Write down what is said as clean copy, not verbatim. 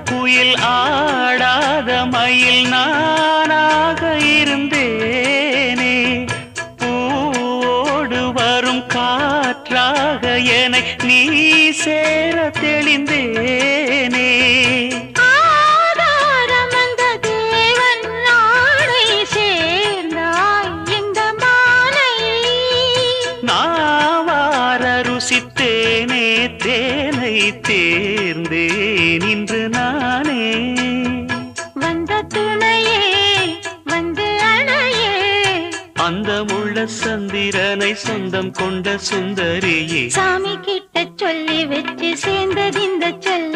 குயில் ஆடாத மயில் நானாக இருந்தேனே. பூவோடு வரும் காற்றாக என்னை நீ சேர தெளிந்தேனே. ருசித்தேனே தேனை தேர்ந்தேன் இன்று நானே. வந்த துணையே வந்து அணையே, அந்த முள்ள சந்திரனை சொந்தம் கொண்ட சுந்தரியே. சாமி கிட்ட சொல்லி வச்சு சேர்ந்தது இந்த செல்ல